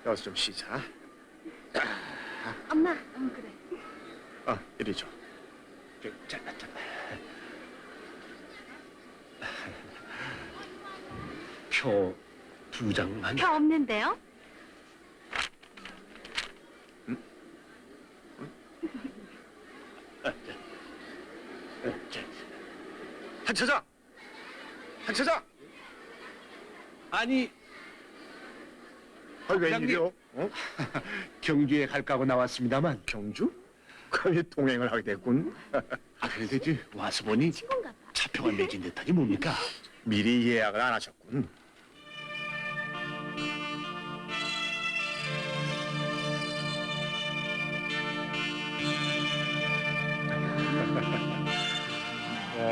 여기서 좀 쉬자. 엄마, 그래. 이리 줘. 자. 표 2장만. 표 없는데요? 한 차장! 한 차장! 아니, 웬일이요? 경주에 갈까 하고 나왔습니다만. 경주? 거기 동행을 하게 됐군. 그래도 이제 와서 보니 친구인가 봐. 차표가 맺은 듯하니 뭡니까? 미리 예약을 안 하셨군.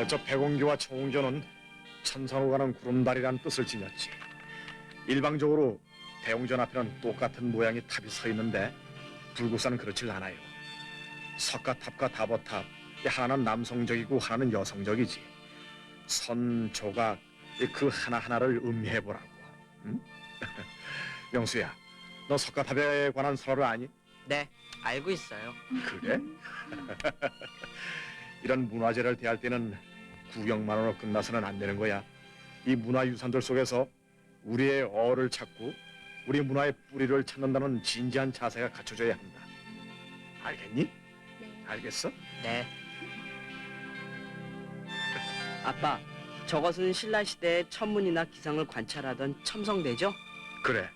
저 백운기와 청웅전은 천상으로 가는 구름다리란 뜻을 지녔지. 일방적으로 대웅전 앞에는 똑같은 모양의 탑이 서 있는데 불국사는 그렇질 않아요. 석가탑과 다보탑, 하나는 남성적이고 하나는 여성적이지. 선, 조각, 그 하나하나를 음미해보라고. 응? 명수야, 너 석가탑에 관한 설화를 아니? 네, 알고 있어요. 그래? 이런 문화재를 대할 때는 구경만으로 끝나서는 안 되는 거야. 이 문화유산들 속에서 우리의 어를 찾고 우리 문화의 뿌리를 찾는다는 진지한 자세가 갖춰져야 한다. 알겠니? 네. 알겠어? 네. 아빠, 저것은 신라시대의 천문이나 기상을 관찰하던 첨성대죠? 그래.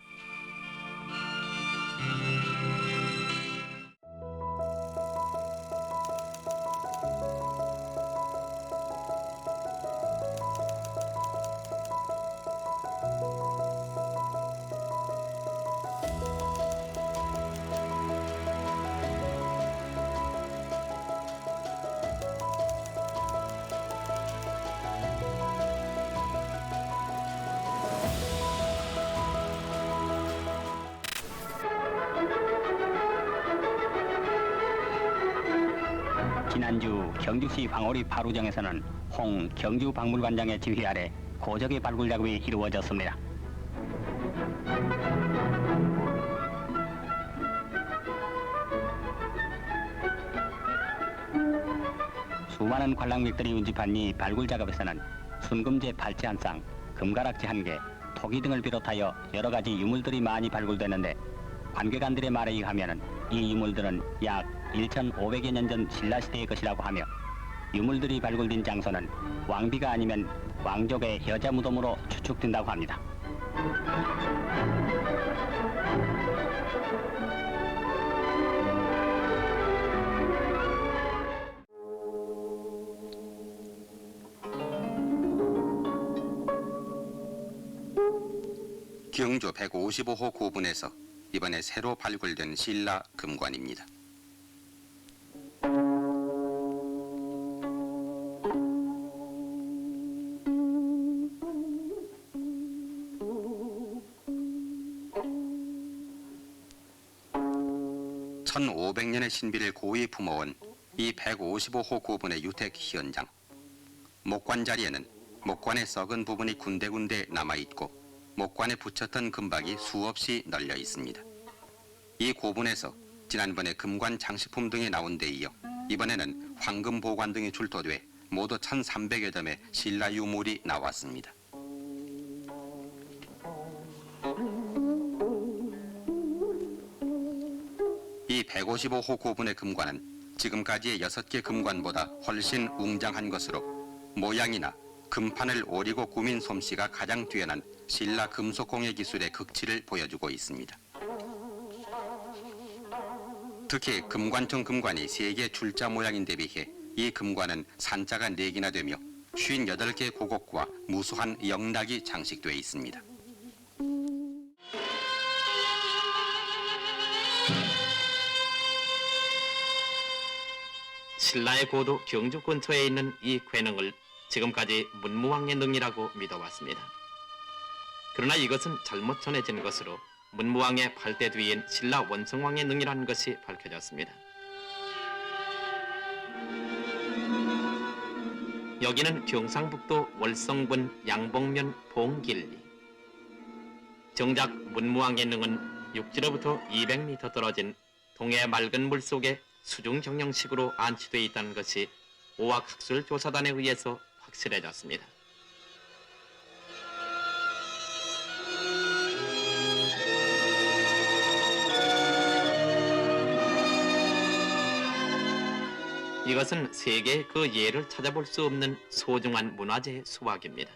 지난주 경주시 황오리 파루정에서는 홍 경주박물관장의 지휘 아래 고적의 발굴 작업이 이루어졌습니다. 수많은 관람객들이 운집한 이 발굴 작업에서는 순금제 팔찌 한 쌍, 금가락지 한 개, 토기 등을 비롯하여 여러 가지 유물들이 많이 발굴되는데 관계관들의 말에 의하면 이 유물들은 약 1500여 년 전 신라시대의 것이라고 하며 유물들이 발굴된 장소는 왕비가 아니면 왕족의 여자 무덤으로 추측된다고 합니다. 경주 155호 고분에서 이번에 새로 발굴된 신라 금관입니다. (1500년의) 신비를 고이 품어온 이 155호 고분의 유택 현장. 목관 자리에는 목관의 썩은 부분이 군데군데 남아있고 목관에 붙였던 금박이 수없이 널려 있습니다. 이 고분에서 지난번에 금관 장식품 등이 나온 데 이어 이번에는 황금 보관 등이 출토돼 모두 1300여 점의 신라 유물이 나왔습니다. 이 155호 고분의 금관은 지금까지의 6개 금관보다 훨씬 웅장한 것으로 모양이나 금판을 오리고 꾸민 솜씨가 가장 뛰어난 신라 금속공예 기술의 극치를 보여주고 있습니다. 특히 금관청 금관이 3개 출자 모양인데 비해 이 금관은 산자가 4개나 되며 58개 고곡과 무수한 영락이 장식되어 있습니다. 신라의 고도 경주 근처에 있는 이 괴능을 지금까지 문무왕의 능이라고 믿어왔습니다. 그러나 이것은 잘못 전해진 것으로 문무왕의 8대 뒤인 신라 원성왕의 능이라는 것이 밝혀졌습니다. 여기는 경상북도 월성군 양봉면 봉길리. 정작 문무왕의 능은 육지로부터 200m 떨어진 동해 맑은 물 속에 수중 경영식으로 안치되어 있다는 것이 오악학술조사단에 의해서 확실해졌습니다. 이것은 세계의 그 예를 찾아볼 수 없는 소중한 문화재의 수확입니다.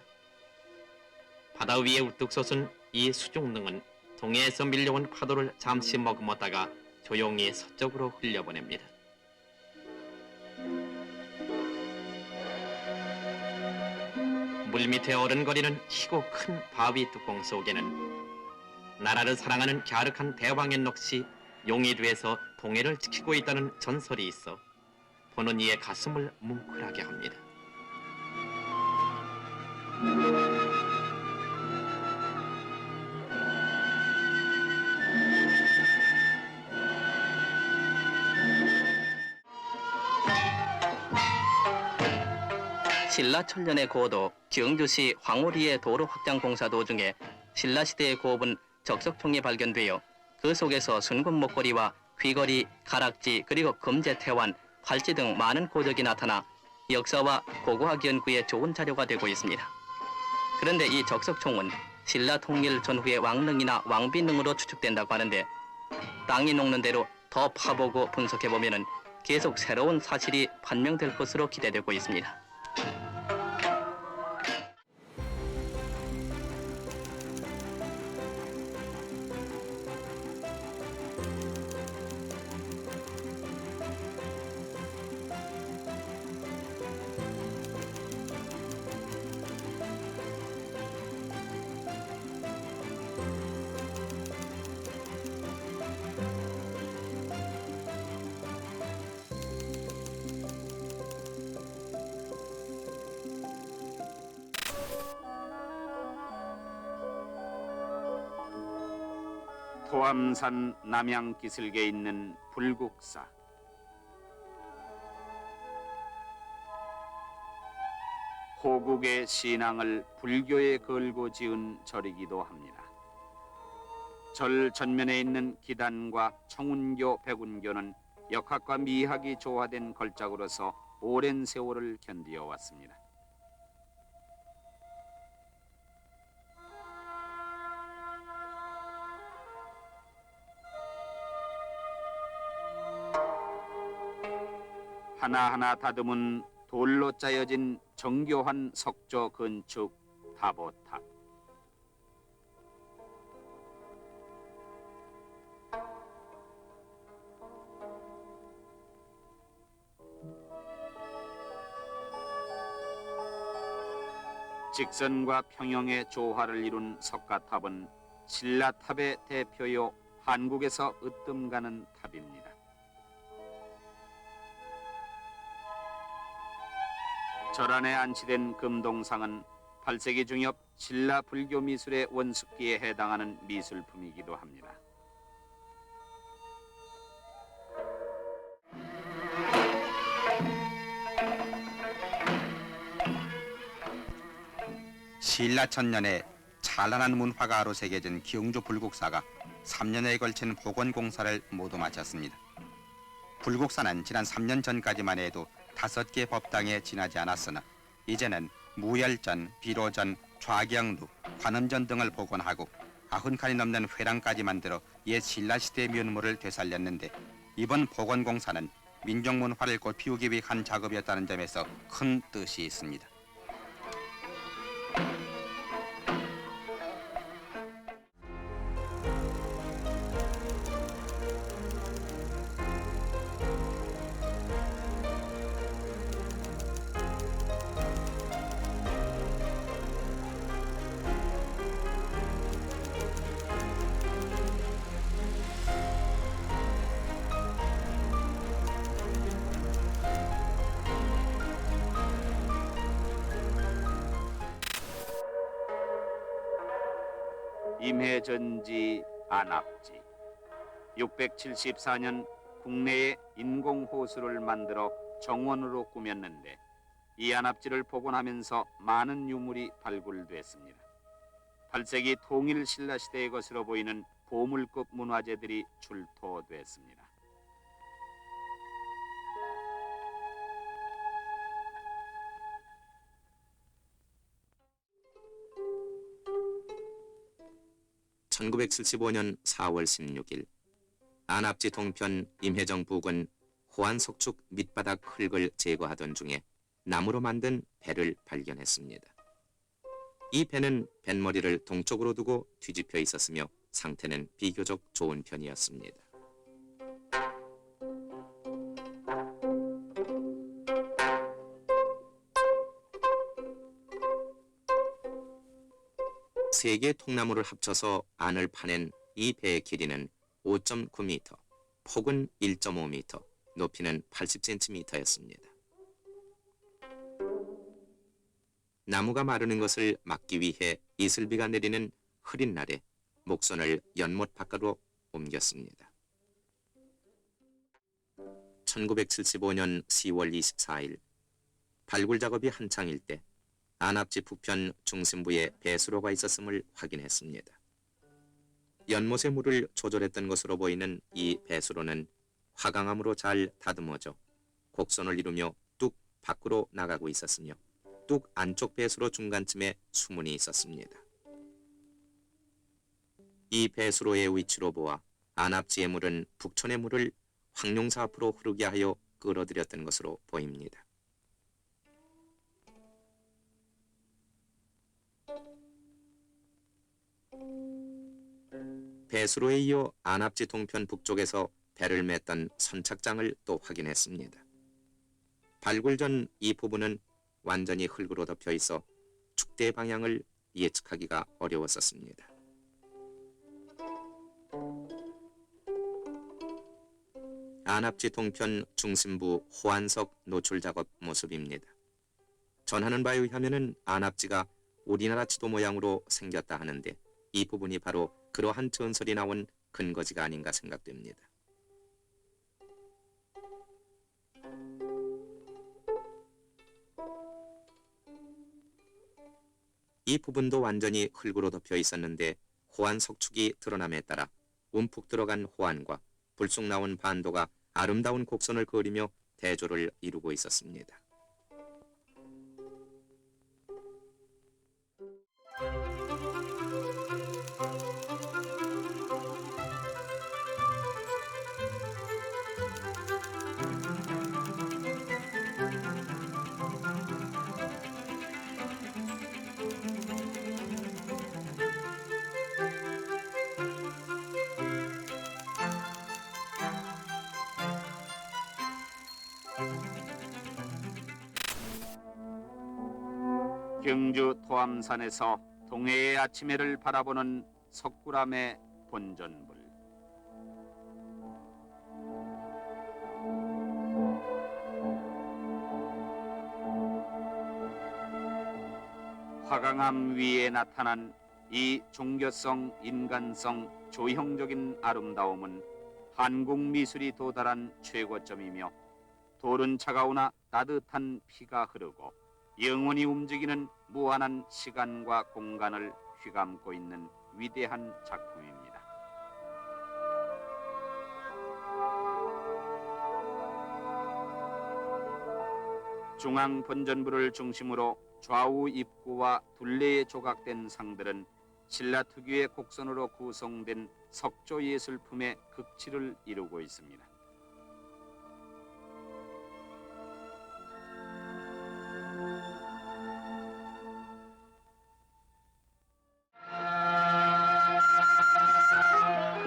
바다 위에 우뚝 솟은 이 수중릉은 동해에서 밀려온 파도를 잠시 머금었다가 조용히 서쪽으로 흘려보냅니다. 물밑에 어른거리는 희고 큰 바위 뚜껑 속에는 나라를 사랑하는 갸륵한 대왕의 넋이 용이 돼서 동해를 지키고 있다는 전설이 있어 보는 이의 가슴을 뭉클하게 합니다. 신라천년의 고도 경주시 황오리의 도로 확장 공사 도중에 신라시대의 고분 적석총이 발견되어 그 속에서 순금 목걸이와 귀걸이, 가락지, 그리고 금제 태환, 팔찌 등 많은 고적이 나타나 역사와 고고학 연구에 좋은 자료가 되고 있습니다. 그런데 이 적석총은 신라 통일 전후의 왕릉이나 왕비릉으로 추측된다고 하는데 땅이 녹는 대로 더 파보고 분석해보면 계속 새로운 사실이 판명될 것으로 기대되고 있습니다. 토암산 남양 기슭에 있는 불국사. 호국의 신앙을 불교에 걸고 지은 절이기도 합니다. 절 전면에 있는 기단과 청운교, 백운교는 역학과 미학이 조화된 걸작으로서 오랜 세월을 견디어 왔습니다. 하나하나 다듬은 돌로 짜여진 정교한 석조 건축 다보탑. 직선과 평형의 조화를 이룬 석가탑은 신라탑의 대표요 한국에서 으뜸 가는 탑입니다. 절 안에 안치된 금동상은 8세기 중엽 신라 불교 미술의 원숙기에 해당하는 미술품이기도 합니다. 신라천년에 찬란한 문화가 아로새겨진 경주 불국사가 3년에 걸친 복원 공사를 모두 마쳤습니다. 불국사는 지난 3년 전까지만 해도 5개 법당에 지나지 않았으나 이제는 무열전, 비로전, 좌경루, 관음전 등을 복원하고 90칸이 넘는 회랑까지 만들어 옛 신라시대 면모를 되살렸는데 이번 복원 공사는 민족문화를 꽃피우기 위한 작업이었다는 점에서 큰 뜻이 있습니다. 임해전지 안압지. 674년 국내에 인공호수를 만들어 정원으로 꾸몄는데 이 안압지를 복원하면서 많은 유물이 발굴됐습니다. 8세기 통일 신라시대의 것으로 보이는 보물급 문화재들이 출토됐습니다. (1975년 4월 16일) 안압지 동편 임혜정 부근 호안석축 밑바닥 흙을 제거하던 중에 나무로 만든 배를 발견했습니다. 이 배는 뱃머리를 동쪽으로 두고 뒤집혀 있었으며 상태는 비교적 좋은 편이었습니다. 세 개의 통나무를 합쳐서 안을 파낸 이 배의 길이는 5.9m, 폭은 1.5m, 높이는 80cm였습니다. 나무가 마르는 것을 막기 위해 이슬비가 내리는 흐린 날에 목선을 연못 바깥으로 옮겼습니다. 1975년 10월 24일 발굴 작업이 한창일 때 안압지 북편 중심부에 배수로가 있었음을 확인했습니다. 연못의 물을 조절했던 것으로 보이는 이 배수로는 화강암으로 잘 다듬어져 곡선을 이루며 뚝 밖으로 나가고 있었으며 뚝 안쪽 배수로 중간쯤에 수문이 있었습니다. 이 배수로의 위치로 보아 안압지의 물은 북촌의 물을 황룡사 앞으로 흐르게 하여 끌어들였던 것으로 보입니다. 배수로에 이어 안압지 동편 북쪽에서 배를 맸던 선착장을 또 확인했습니다. 발굴 전 이 부분은 완전히 흙으로 덮여 있어 축대 방향을 예측하기가 어려웠었습니다. 안압지 동편 중심부 호안석 노출 작업 모습입니다. 전하는 바에 의하면 안압지가 우리나라 지도 모양으로 생겼다 하는데 이 부분이 바로 그러한 전설이 나온 근거지가 아닌가 생각됩니다. 이 부분도 완전히 흙으로 덮여 있었는데 호안 석축이 드러남에 따라 움푹 들어간 호안과 불쑥 나온 반도가 아름다운 곡선을 그리며 대조를 이루고 있었습니다. 경주 토암산에서 동해의 아침해를 바라보는 석굴암의 본전불. 화강암 위에 나타난 이 종교성, 인간성, 조형적인 아름다움은 한국 미술이 도달한 최고점이며 돌은 차가우나 따뜻한 피가 흐르고 영원히 움직이는 무한한 시간과 공간을 휘감고 있는 위대한 작품입니다. 중앙 본전부를 중심으로 좌우 입구와 둘레에 조각된 상들은 신라 특유의 곡선으로 구성된 석조 예술품의 극치를 이루고 있습니다.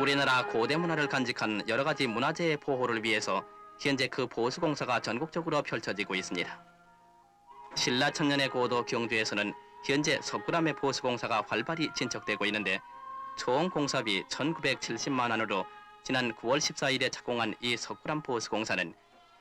우리나라 고대 문화를 간직한 여러 가지 문화재의 보호를 위해서 현재 그 보수 공사가 전국적으로 펼쳐지고 있습니다. 신라 천년의 고도 경주에서는 현재 석굴암의 보수 공사가 활발히 진척되고 있는데 총 공사비 1970만 원으로 지난 9월 14일에 착공한 이 석굴암 보수 공사는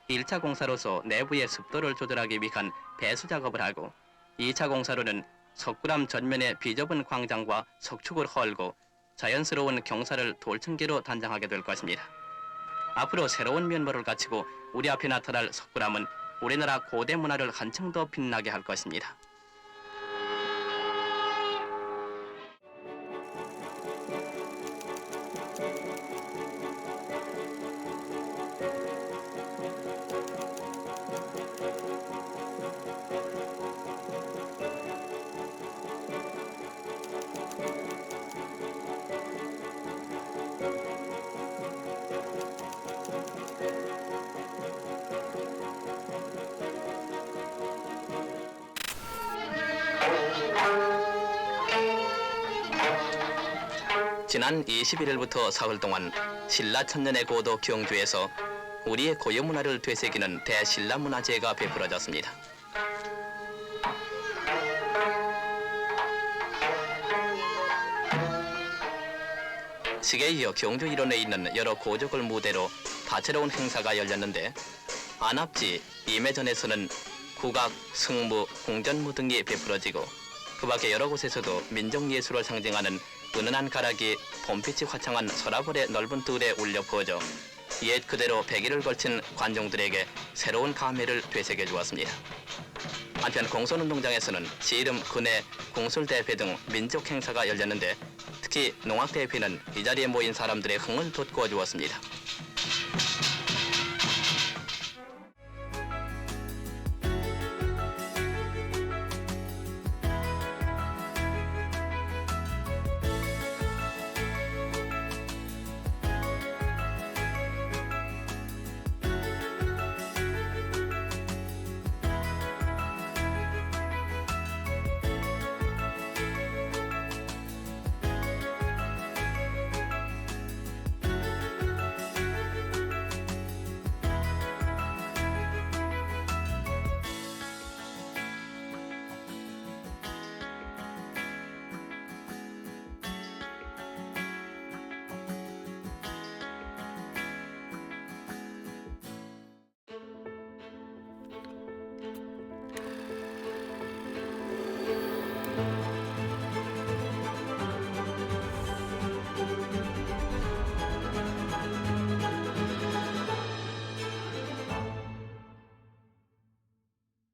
1차 공사로서 내부의 습도를 조절하기 위한 배수 작업을 하고 2차 공사로는 석굴암 전면의 비좁은 광장과 석축을 헐고 자연스러운 경사를 돌층계로 단장하게 될 것입니다. 앞으로 새로운 면모를 갖추고 우리 앞에 나타날 석굴암은 우리나라 고대 문화를 한층 더 빛나게 할 것입니다. 지난 21일부터 사흘 동안 신라 천년의 고도 경주에서 우리의 고유 문화를 되새기는 대신라 문화제가 베풀어졌습니다. 시계에 이어 경주 일원에 있는 여러 고족을 무대로 다채로운 행사가 열렸는데 안압지, 임해전에서는 국악, 승무, 공전무 등이 베풀어지고 그 밖에 여러 곳에서도 민족예술을 상징하는 은은한 가락이 봄빛이 화창한 서라벌의 넓은 뜰에 울려 퍼져 옛 그대로 100일을 걸친 관중들에게 새로운 감회를 되새겨 주었습니다. 한편 공설운동장에서는 씨름, 근회, 공술대회 등 민족 행사가 열렸는데 특히 농악대회는 이 자리에 모인 사람들의 흥을 돋구어 주었습니다.